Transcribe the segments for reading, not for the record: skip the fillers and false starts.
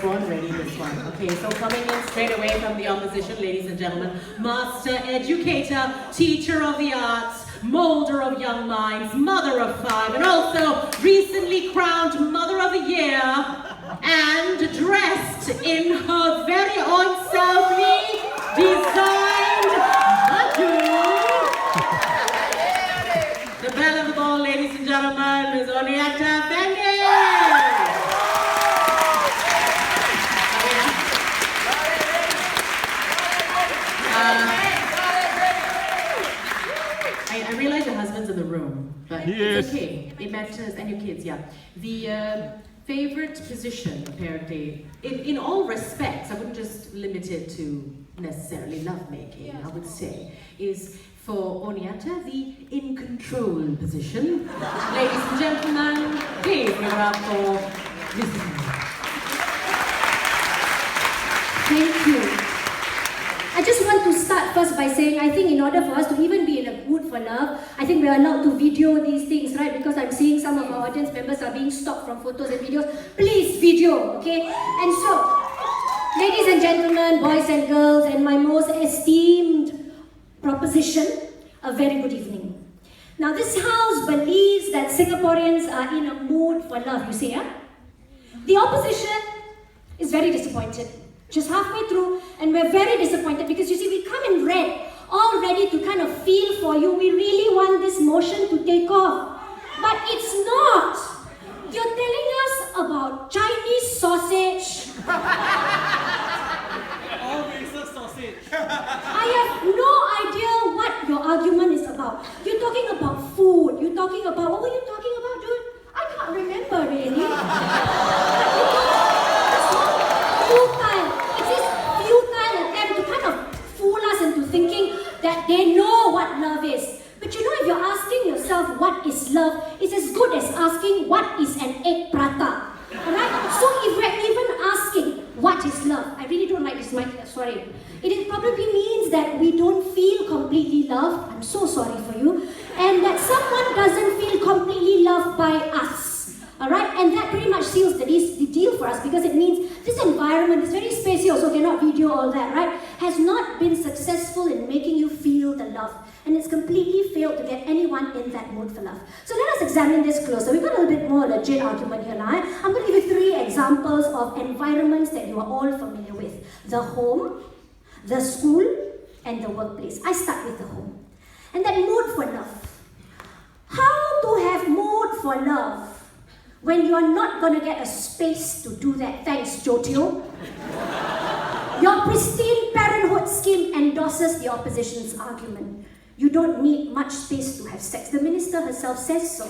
born ready, this one. Okay, so coming in straight away from the opposition, ladies and gentlemen, master educator, teacher of the arts, molder of young minds, mother of 5, and also recently crowned Mother of the Year, and dressed in her very own selfie-designed the belle of the ball, ladies and gentlemen, is Oniatta. I realize your husband's in the room, but it's okay. It matters, and your kids, yeah. The favorite position, apparently, in all respects, I wouldn't just limit it to necessarily lovemaking, I would say, is for Oniatta, the in control position. Ladies and gentlemen, please give it up for Mrs. Thank you. I just want to start first by saying, I think in order for us to even be in a mood for love, I think we are allowed to video these things, right? Because I'm seeing some of our audience members are being stopped from photos and videos. Please video, okay? And so, ladies and gentlemen, boys and girls, and my most esteemed proposition, a very good evening. Now, this house believes that Singaporeans are in a mood for love, you see, huh? The opposition is very disappointed. Just halfway through, and we're very disappointed because you see, we come in red, all ready to kind of feel for you. We really want this motion to take off. But it's not. You're telling us about Chinese sausage. All races sausage. I have no idea what your argument is about. You're talking about food. You're talking about, what were you talking about, dude? I can't remember really. That they know what love is. But you know, if you're asking yourself what is love, it's as good as asking what is an egg prata. Alright? So if we're even asking what is love, I really don't like this mic, sorry. It probably means that we don't feel completely loved. I'm so sorry for you. And that someone doesn't feel completely loved by us. Alright? And that pretty much seals the deal for us, because it means this environment, this very spacious, so cannot video all that, right? Has not been successful in making you feel the love. And it's completely failed to get anyone in that mood for love. So let us examine this closer. We've got a little bit more legit argument here now. I'm going to give you 3 examples of environments that you are all familiar with. The home, the school, and the workplace. I start with the home. And that mood for love. How to have mood for love when you're not going to get a space to do that? Thanks, Jotio. Your pristine parenthood scheme endorses the opposition's argument. You don't need much space to have sex. The minister herself says so.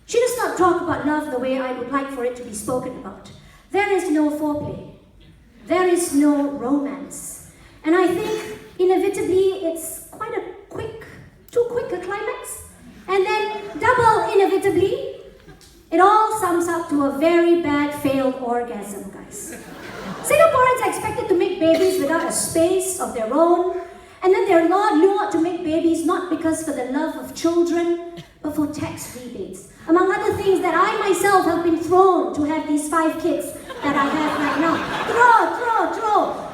She does not talk about love the way I would like for it to be spoken about. There is no foreplay. There is no romance. And I think, inevitably, it's quite a too quick a climax. And then, double inevitably, it all sums up to a very bad failed orgasm, guys. Singaporeans are expected to make babies without a space of their own, and then they're lured to make babies not because for the love of children, but for tax rebates. Among other things that I myself have been thrown to have these 5 kids that I have right now. Throw.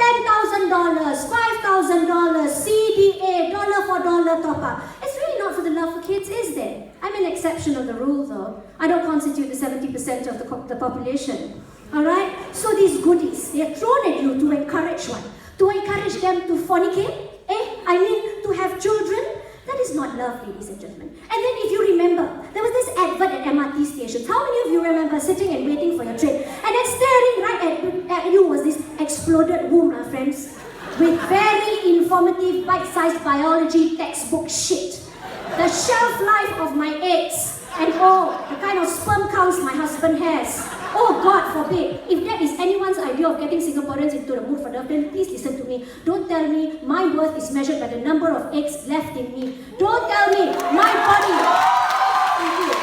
$10,000, $5,000, CDA, dollar for dollar top up. It's really not for the love for kids, is there? I'm an exception of the rule though. I don't constitute the 70% of the population. Alright? So these goodies, they are thrown at you to encourage one. To encourage them to fornicate? To have children? That is not love, ladies and gentlemen. And then if you remember, there was this advert at MRT stations. How many of you remember sitting and waiting for your train? And then staring right at you was this exploded womb, my friends. With very informative, bite-sized biology textbook shit. The shelf life of my eggs. And the kind of sperm counts my husband has. Oh, God forbid. If that is anyone's idea of getting Singaporeans into the mood for love, then please listen to me. Don't tell me my worth is measured by the number of eggs left in me. Don't tell me my body. Thank you.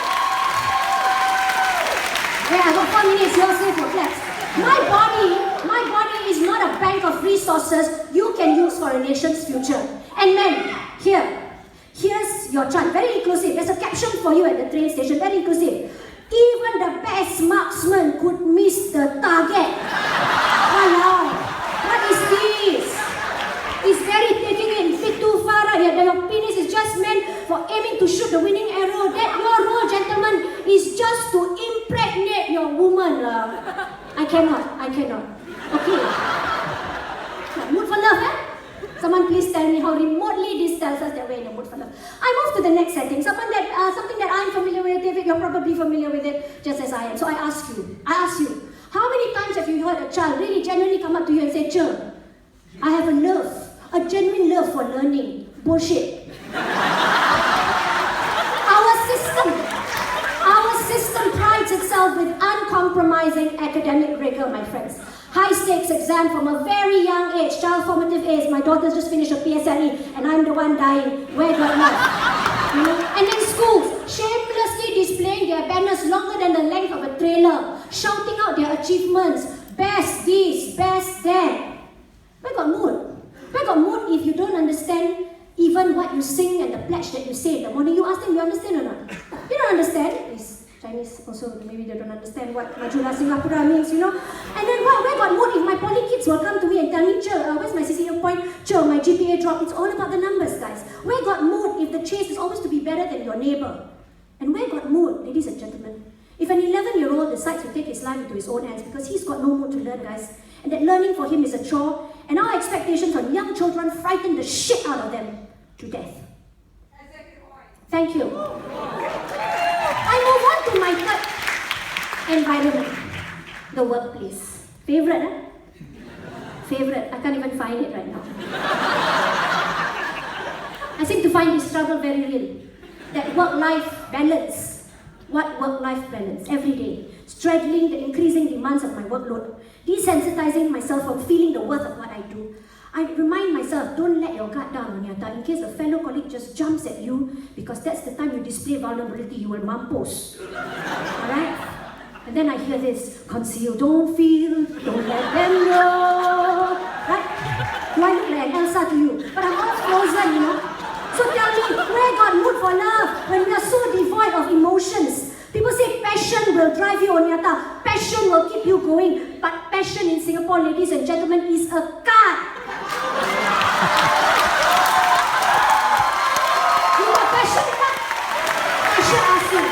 Yeah, I got 4 minutes. You're safe for claps. My body is not a bank of resources you can use for a nation's future. And men, here's your chart. Very inclusive. There's a caption for you at the train station. Very inclusive. Even the best marksman could miss the target. woman lah. I cannot. Okay. Mood for love, eh? Someone please tell me how remotely this tells us that we're in a mood for love. I move to the next setting, something that I'm familiar with. David, you're probably familiar with it, just as I am. So I ask you, how many times have you heard a child really genuinely come up to you and say, Cher, I have a genuine love for learning. Bullshit. Our system prides itself with uncompromising academic rigor, my friends. High stakes exam from a very young age, child formative age. My daughter's just finished her PSLE and I'm the one dying. Where do I love? You know? And in schools, shamelessly displaying their banners longer than the length of a trailer, shouting out their achievements. Best this, best that. Where got mood? Where got mood if you don't understand even what you sing and the pledge that you say in the morning? You ask them, you understand or not? You don't understand? It's Chinese also, maybe they don't understand what Majulah Singapura means, you know. And then where got mood if my poly kids will come to me and tell me, Cher, where's my CCA point? Cher, my GPA dropped. It's all about the numbers, guys. Where got mood if the chase is always to be better than your neighbor? And where got mood, ladies and gentlemen, if an 11-year-old decides to take his life into his own hands because he's got no mood to learn, guys, and that learning for him is a chore, and our expectations on young children frighten the shit out of them to death. Thank you. I move on to my third environment, the workplace. Favorite, huh? Favorite. I can't even find it right now. I seem to find this struggle very real. That work-life balance. What work-life balance? Every day. Straddling the increasing demands of my workload. Desensitizing myself from feeling the worth of what I do. I remind myself, don't let your guard down, Oniatta, in case a fellow colleague just jumps at you, because that's the time you display vulnerability, you will mampus. Alright? And then I hear this, conceal, don't feel, don't let them know. Right? Do I look like an Elsa to you? But I'm all frozen, you know? So tell me, where got mood for love when we are so devoid of emotions? People say passion will drive you, Oniatta. Passion will keep you going. But passion in Singapore, ladies and gentlemen, is a card. You are passionate? I should ask you.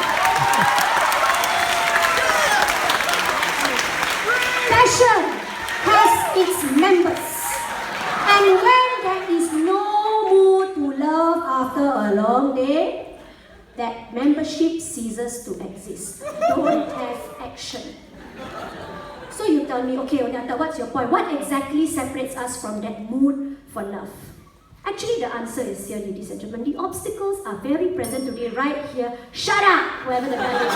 Passion has its members. And when there is no mood to love after a long day, that membership ceases to exist. Don't have action. So you tell me, okay, Oniatta, what's your point? What exactly separates us from that mood for love? Actually, the answer is here, ladies and gentlemen. The obstacles are very present today, right here. Shut up, wherever the guy is.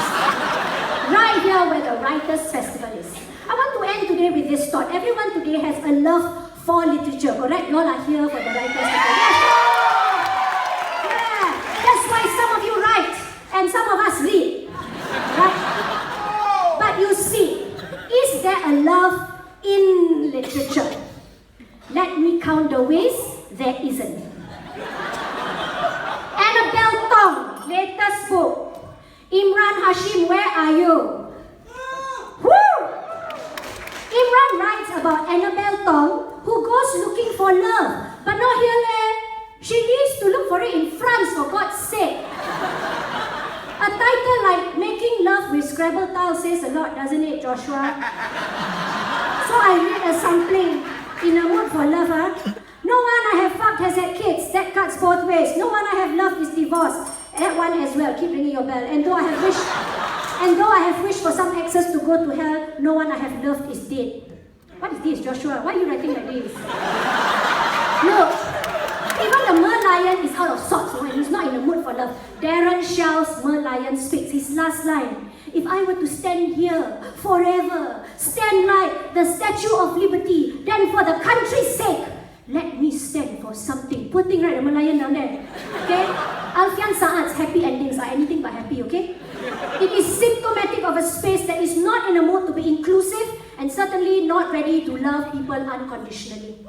Right here, where the Writers' Festival is. I want to end today with this thought. Everyone today has a love for literature, correct? You all are here for the Writers' Festival. Yeah, that's why some of you write, and some of us read. Right? But you see, is there a love in literature? Let me count the ways there isn't. Annabelle Tong, latest book. Imran Hashim, where are you? Woo! Imran writes about Annabelle Tong, who goes looking for love, but not here, leh. She needs to look for it in France, for God's sake. A title like Making Love with Scrabble Tiles says a lot, doesn't it, Joshua? So I read a sampling. In a mood for love, huh? No one I have fucked has had kids. That cuts both ways. No one I have loved is divorced. That one as well. Keep ringing your bell. And though I have wished for some exes to go to hell, no one I have loved is dead. What is this, Joshua? Why are you writing like this? Look, even the Merlion is out of sorts when he's not in the mood for love. Darren Shell's Merlion speaks his last line. If I were to stand here forever, stand like the Statue of Liberty, then for the country's sake, let me stand for something. Poor thing, right? The Merlion down there. Okay? Alfian Sa'ad's happy endings are anything but happy, okay? It is symptomatic of a space that is not in a mood to be inclusive and certainly not ready to love people unconditionally.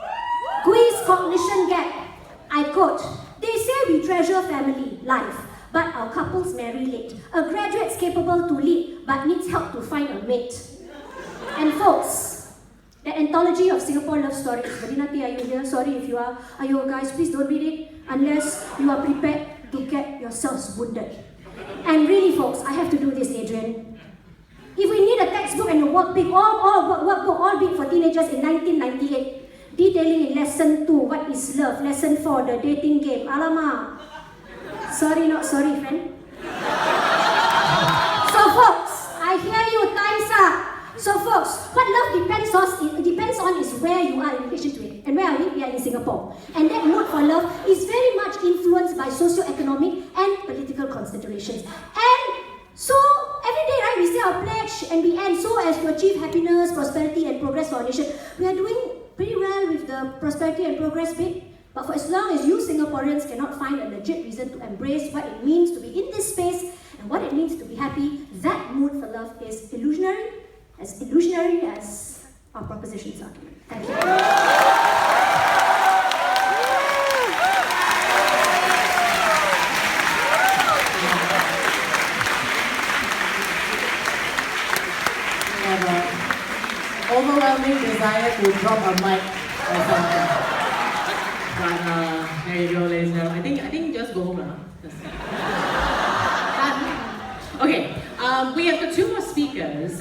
Gui's cognition gap. I quote, they say we treasure family, life, but our couples marry late. A graduate's capable to lead, but needs help to find a mate. And folks, the anthology of Singapore love stories. Vadinati, are you here? Sorry if you are. You guys, please don't read it unless you are prepared to get yourselves wounded. And really, folks, I have to do this, Adrian. If we need a textbook and a workbook, all big for teenagers in 1998, detailing in lesson 2, what is love? Lesson 4, the dating game. Alamak. Sorry, not sorry, friend. So folks, I hear you, time's up. So folks, what love depends on is where you are in relation to it. And where are we? We are in Singapore. And that mood for love is very much influenced by socio-economic and political considerations. And so, every day, right, we say our pledge and we end so as to achieve happiness, prosperity and progress for our nation. We are doing pretty well with the prosperity and progress bit. But for as long as you Singaporeans cannot find a legit reason to embrace what it means to be in this space and what it means to be happy, that mood for love is illusionary as our propositions are. Thank you. Overwhelming desire to drop a mic or something. But there you go, ladies and gentlemen. I think just go home now. Okay, we have got 2 more speakers.